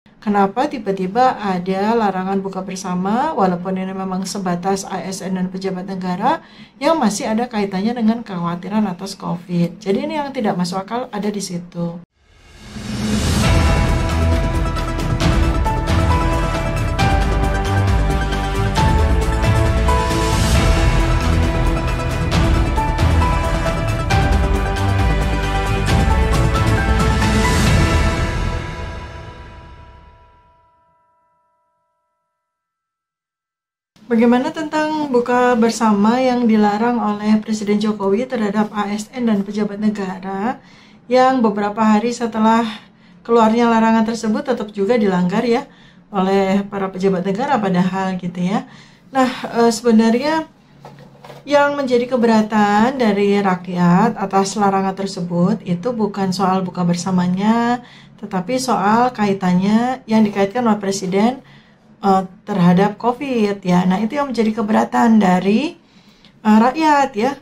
Kenapa tiba-tiba ada larangan buka bersama walaupun ini memang sebatas ASN dan pejabat negara yang masih ada kaitannya dengan kekhawatiran atas COVID. Jadi ini yang tidak masuk akal ada di situ. Bagaimana tentang buka bersama yang dilarang oleh Presiden Jokowi terhadap ASN dan pejabat negara yang beberapa hari setelah keluarnya larangan tersebut tetap juga dilanggar ya oleh para pejabat negara padahal gitu ya. Nah, sebenarnya yang menjadi keberatan dari rakyat atas larangan tersebut itu bukan soal buka bersamanya, tetapi soal kaitannya yang dikaitkan oleh Presiden terhadap COVID ya. Nah, itu yang menjadi keberatan dari rakyat ya.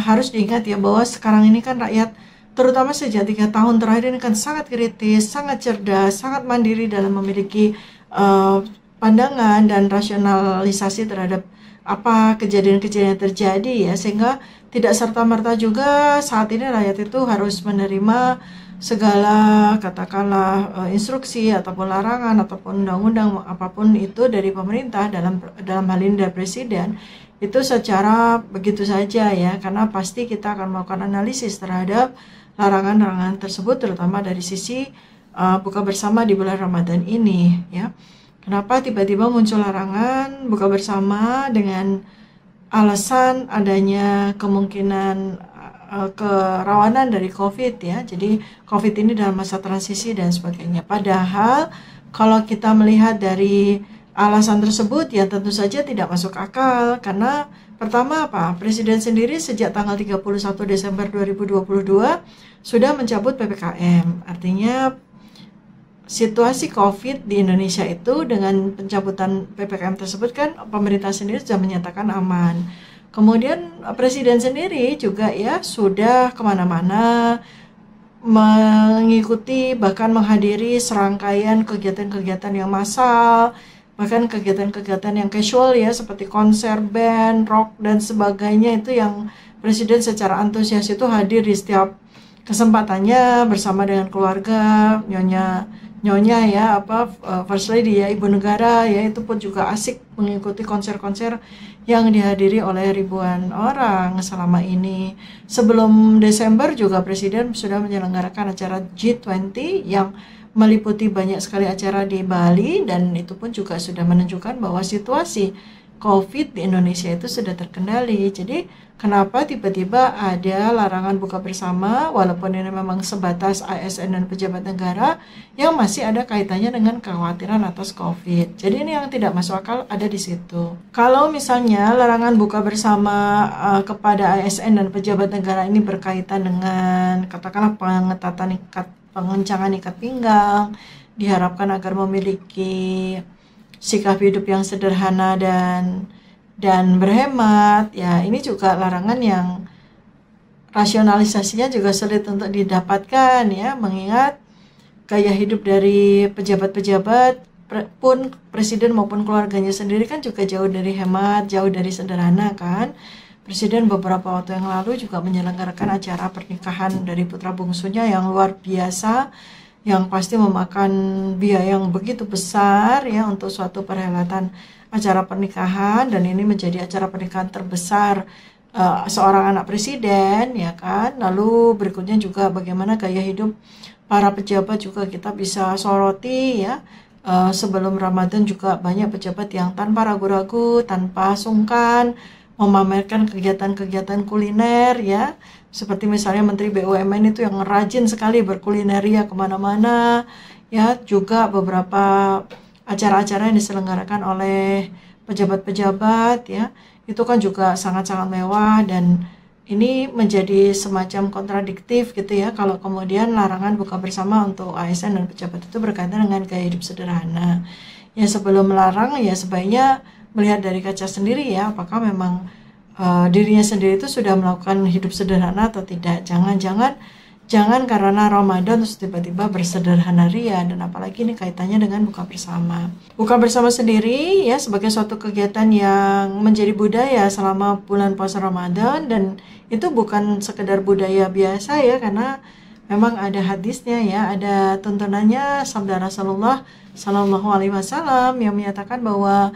Harus diingat ya bahwa sekarang ini kan rakyat terutama sejak 3 tahun terakhir ini kan sangat kritis, sangat cerdas, sangat mandiri dalam memiliki pandangan dan rasionalisasi terhadap apa kejadian-kejadian yang terjadi ya, sehingga tidak serta-merta juga saat ini rakyat itu harus menerima segala katakanlah instruksi ataupun larangan ataupun undang-undang apapun itu dari pemerintah dalam hal ini dari presiden itu secara begitu saja ya, karena pasti kita akan melakukan analisis terhadap larangan-larangan tersebut terutama dari sisi buka bersama di bulan Ramadan ini ya. Kenapa tiba-tiba muncul larangan buka bersama dengan alasan adanya kemungkinan kerawanan dari COVID ya. Jadi COVID ini dalam masa transisi dan sebagainya. Padahal kalau kita melihat dari alasan tersebut ya tentu saja tidak masuk akal. Karena pertama apa? Presiden sendiri sejak tanggal 31 Desember 2022 sudah mencabut PPKM. Artinya situasi COVID di Indonesia itu dengan pencabutan PPKM tersebut kan pemerintah sendiri sudah menyatakan aman. Kemudian Presiden sendiri juga ya sudah kemana-mana mengikuti bahkan menghadiri serangkaian kegiatan-kegiatan yang massal, bahkan kegiatan-kegiatan yang casual ya seperti konser, band, rock dan sebagainya itu yang Presiden secara antusias itu hadir di setiap kesempatannya bersama dengan keluarga, nyonya ya First Lady ya Ibu Negara ya, itu pun juga asik mengikuti konser-konser yang dihadiri oleh ribuan orang selama ini. Sebelum Desember juga Presiden sudah menyelenggarakan acara G20 yang meliputi banyak sekali acara di Bali dan itu pun juga sudah menunjukkan bahwa situasi COVID di Indonesia itu sudah terkendali. Jadi kenapa tiba-tiba ada larangan buka bersama walaupun ini memang sebatas ASN dan pejabat negara yang masih ada kaitannya dengan kekhawatiran atas COVID. Jadi ini yang tidak masuk akal ada di situ. Kalau misalnya larangan buka bersama kepada ASN dan pejabat negara ini berkaitan dengan katakanlah pengencangan ikat pinggang, diharapkan agar memiliki sikap hidup yang sederhana dan berhemat ya, ini juga larangan yang rasionalisasinya juga sulit untuk didapatkan ya, mengingat gaya hidup dari pejabat-pejabat pun Presiden maupun keluarganya sendiri kan juga jauh dari hemat, jauh dari sederhana kan. Presiden beberapa waktu yang lalu juga menyelenggarakan acara pernikahan dari putra bungsunya yang luar biasa, yang pasti memakan biaya yang begitu besar ya untuk suatu perhelatan acara pernikahan, dan ini menjadi acara pernikahan terbesar seorang anak presiden ya kan. Lalu berikutnya juga bagaimana gaya hidup para pejabat juga kita bisa soroti ya. Sebelum Ramadan juga banyak pejabat yang tanpa ragu-ragu, tanpa sungkan memamerkan kegiatan-kegiatan kuliner ya, seperti misalnya Menteri BUMN itu yang rajin sekali berkulineria kemana-mana ya. Juga beberapa acara-acara yang diselenggarakan oleh pejabat-pejabat ya, itu kan juga sangat-sangat mewah, dan ini menjadi semacam kontradiktif gitu ya kalau kemudian larangan buka bersama untuk ASN dan pejabat itu berkaitan dengan gaya hidup sederhana. Ya sebelum melarang ya sebaiknya melihat dari kaca sendiri ya, apakah memang dirinya sendiri itu sudah melakukan hidup sederhana atau tidak. Jangan-jangan Jangan karena Ramadan terus tiba-tiba bersederhana ria, dan apalagi ini kaitannya dengan buka bersama. Buka bersama sendiri ya sebagai suatu kegiatan yang menjadi budaya selama bulan puasa Ramadan, dan itu bukan sekedar budaya biasa ya, karena memang ada hadisnya ya, ada tuntunannya sabda Rasulullah Shallallahu Alaihi Wasallam yang menyatakan bahwa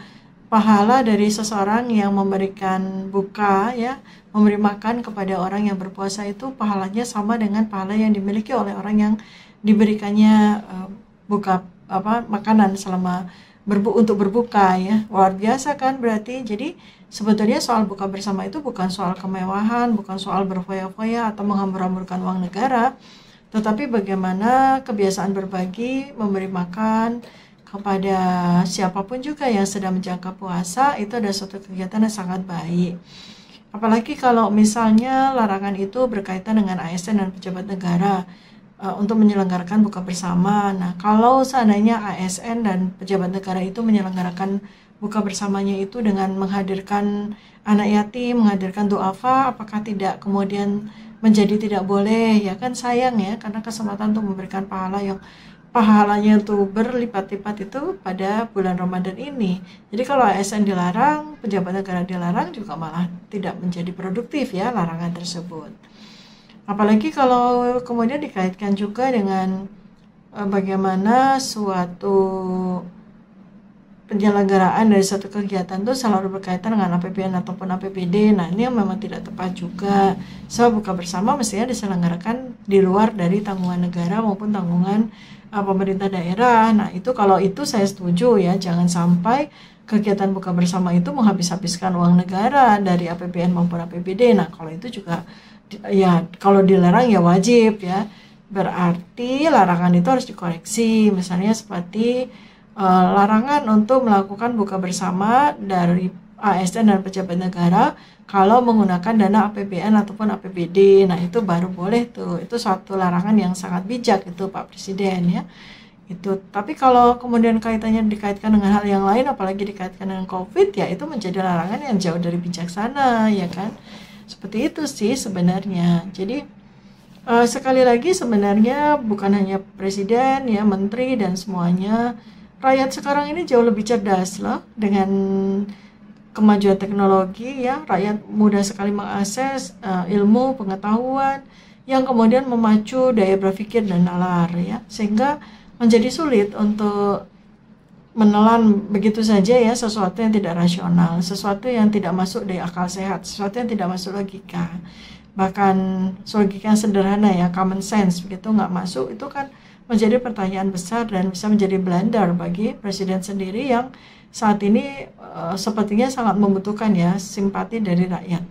pahala dari seseorang yang memberikan buka ya, memberi makan kepada orang yang berpuasa itu pahalanya sama dengan pahala yang dimiliki oleh orang yang diberikannya buka makanan selama untuk berbuka ya. Luar biasa kan berarti. Jadi sebetulnya soal buka bersama itu bukan soal kemewahan, bukan soal berfoya-foya atau menghambur-hamburkan uang negara, tetapi bagaimana kebiasaan berbagi, memberi makan kepada siapapun juga yang sedang menjaga puasa, itu ada suatu kegiatan yang sangat baik. Apalagi kalau misalnya larangan itu berkaitan dengan ASN dan pejabat negara untuk menyelenggarakan buka bersama. Nah, kalau seandainya ASN dan pejabat negara itu menyelenggarakan buka bersamanya itu dengan menghadirkan anak yatim, menghadirkan duafa, apakah tidak kemudian menjadi tidak boleh? Ya kan sayang ya, karena kesempatan untuk memberikan pahalanya tuh berlipat-lipat itu pada bulan Ramadan ini. Jadi kalau ASN dilarang, pejabat negara dilarang, juga malah tidak menjadi produktif ya larangan tersebut. Apalagi kalau kemudian dikaitkan juga dengan bagaimana suatu penyelenggaraan dari satu kegiatan itu selalu berkaitan dengan APBN ataupun APBD. Nah, ini yang memang tidak tepat juga. Sebab buka bersama mestinya diselenggarakan di luar dari tanggungan negara maupun tanggungan pemerintah daerah. Nah, itu kalau itu saya setuju ya, jangan sampai kegiatan buka bersama itu menghabis-habiskan uang negara dari APBN maupun APBD. Nah, kalau itu juga ya, kalau dilarang ya wajib ya. Berarti larangan itu harus dikoreksi. Misalnya seperti larangan untuk melakukan buka bersama dari ASN dan pejabat negara kalau menggunakan dana APBN ataupun APBD. Nah, itu baru boleh tuh. Itu suatu larangan yang sangat bijak itu Pak Presiden ya. Itu. Tapi kalau kemudian kaitannya dikaitkan dengan hal yang lain, apalagi dikaitkan dengan COVID, ya itu menjadi larangan yang jauh dari bijaksana ya kan. Seperti itu sih sebenarnya. Jadi sekali lagi sebenarnya bukan hanya presiden ya, menteri dan semuanya. Rakyat sekarang ini jauh lebih cerdas loh dengan kemajuan teknologi ya. Rakyat mudah sekali mengakses ilmu, pengetahuan yang kemudian memacu daya berpikir dan nalar ya. Sehingga menjadi sulit untuk menelan begitu saja ya sesuatu yang tidak rasional, sesuatu yang tidak masuk dari akal sehat, sesuatu yang tidak masuk logika. Bahkan logika yang sederhana ya, common sense begitu nggak masuk, itu kan menjadi pertanyaan besar dan bisa menjadi blunder bagi presiden sendiri yang saat ini sepertinya sangat membutuhkan ya simpati dari rakyat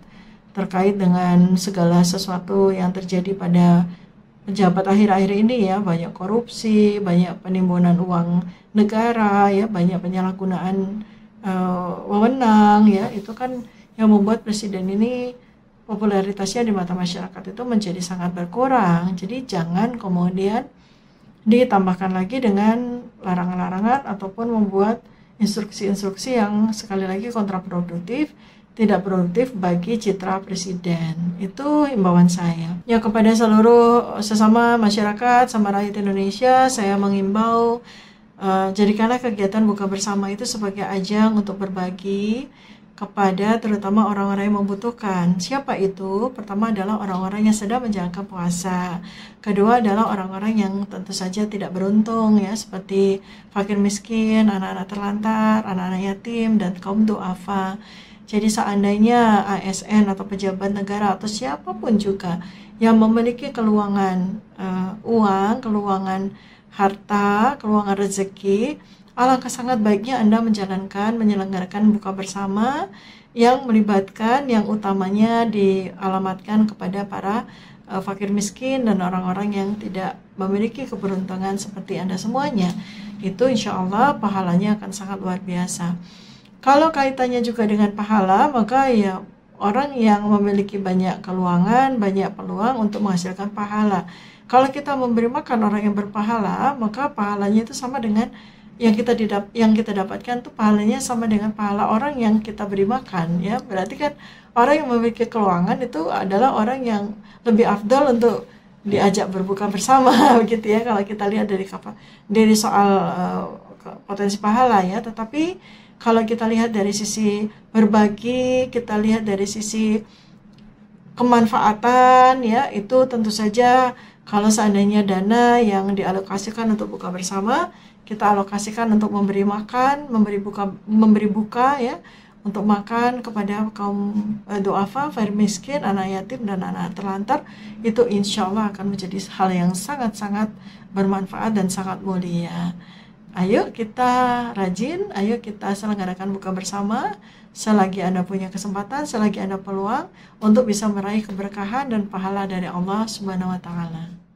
terkait dengan segala sesuatu yang terjadi pada pejabat akhir-akhir ini ya. Banyak korupsi, banyak penimbunan uang negara ya, banyak penyalahgunaan wewenang ya. Itu kan yang membuat presiden ini popularitasnya di mata masyarakat itu menjadi sangat berkurang. Jadi jangan kemudian ditambahkan lagi dengan larangan-larangan ataupun membuat instruksi-instruksi yang sekali lagi kontraproduktif, tidak produktif bagi citra presiden. Itu himbauan saya. Ya, kepada seluruh sesama masyarakat, sama rakyat Indonesia, saya mengimbau jadikanlah kegiatan buka bersama itu sebagai ajang untuk berbagi kepada terutama orang-orang yang membutuhkan. Siapa itu? Pertama adalah orang-orang yang sedang menjalankan puasa. Kedua adalah orang-orang yang tentu saja tidak beruntung ya, seperti fakir miskin, anak-anak terlantar, anak-anak yatim, dan kaum duafa. Jadi seandainya ASN atau pejabat negara atau siapapun juga yang memiliki keluangan uang, keluangan harta, keluangan rezeki, alangkah sangat baiknya Anda menyelenggarakan buka bersama yang melibatkan yang utamanya dialamatkan kepada para fakir miskin dan orang-orang yang tidak memiliki keberuntungan seperti Anda semuanya. Itu insya Allah pahalanya akan sangat luar biasa. Kalau kaitannya juga dengan pahala, maka ya orang yang memiliki banyak keluangan, banyak peluang untuk menghasilkan pahala. Kalau kita memberi makan orang yang berpahala, maka pahalanya itu sama dengan yang kita dapatkan tuh pahalanya sama dengan pahala orang yang kita beri makan ya. Berarti kan orang yang memiliki keluangan itu adalah orang yang lebih afdal untuk diajak berbuka bersama begitu ya, kalau kita lihat dari soal potensi pahala ya. Tetapi kalau kita lihat dari sisi berbagi, kita lihat dari sisi kemanfaatan ya, itu tentu saja kalau seandainya dana yang dialokasikan untuk buka bersama kita alokasikan untuk memberi makan, memberi buka ya, untuk makan kepada kaum duafa, fakir miskin, anak yatim dan anak terlantar, itu insya Allah akan menjadi hal yang sangat-sangat bermanfaat dan sangat mulia. Ayo kita rajin, ayo kita selenggarakan buka bersama selagi Anda punya kesempatan, selagi Anda peluang untuk bisa meraih keberkahan dan pahala dari Allah Subhanahu wa taala.